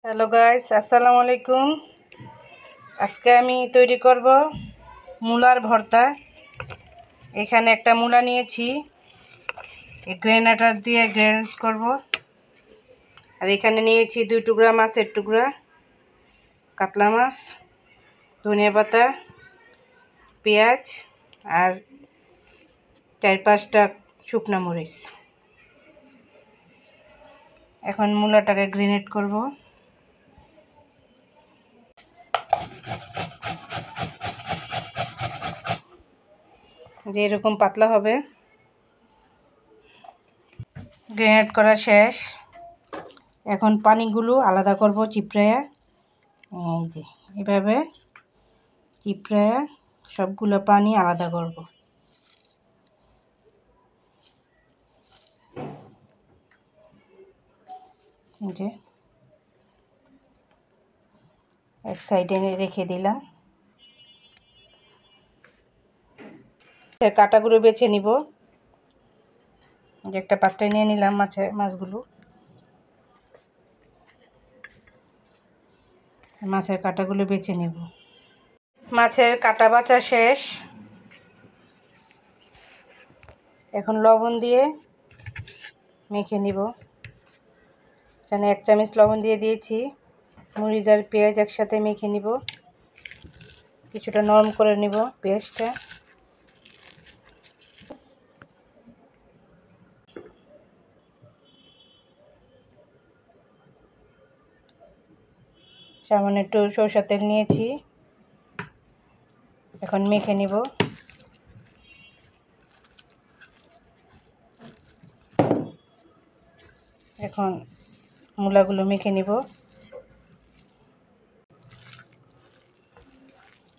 Hello guys, আসসালামু আলাইকুম। আজকে আমি তৈরি করব মূলার ভর্তা। এখানে একটা মূলা নিয়েছি, গ্রেনেডার দিয়ে গ্রেড করব। আর এখানে নিয়েছি 2 টুকরা মাছের টুকরা, কাতলা মাছ, ধনিয়া পাতা, পেঁয়াজ আর 4-5টা শুকনা মরিচ। এখন মূলাটাকে গ্রেনেড করব। যে এরকম পাতলা হবে। গ্রেনেড করা শেষ। এখন পানিগুলো আলাদা করব চিপড়ায়া। এই যে এভাবে চিপড়ায়া সবগুলো পানি আলাদা করব। এই যে এক সাইডে রেখে দিলাম। কাটাগুলো বেছে নিব। যে একটা পাত্রে নিয়ে নিলাম মাছগুলো। মাছের কাটাগুলো বেছে নিব। মাছের কাটা বাছা শেষ। এখন লবণ দিয়ে মেখে নিব। এখানে 1 চামচ লবণ দিয়ে দিয়েছি। মরিচ আর পেঁয়াজ একসাথে মেখে নিব। কিছুটা নরম করে নিব পেঁয়াজটা। সামান্য একটু সরষের তেল নিয়েছি। এখন মেখে নিব। এখন মূলাগুলো মেখে নিব।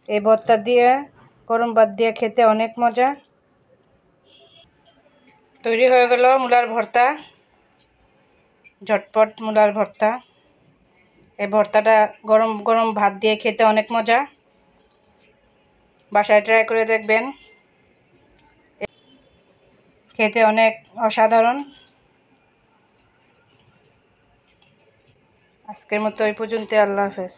এই ভর্তা দিয়ে গরম ভাত দিয়ে খেতে অনেক মজা। তৈরি হয়ে গেল মূলার ভর্তা, ঝটপট মূলার ভর্তা। এই ভর্তাটা গরম গরম ভাত দিয়ে খেতে অনেক মজা। বাসায় ট্রাই করে দেখবেন, খেতে অনেক অসাধারণ। আজকের মতো এই পর্যন্ত। আল্লাহ হাফেজ।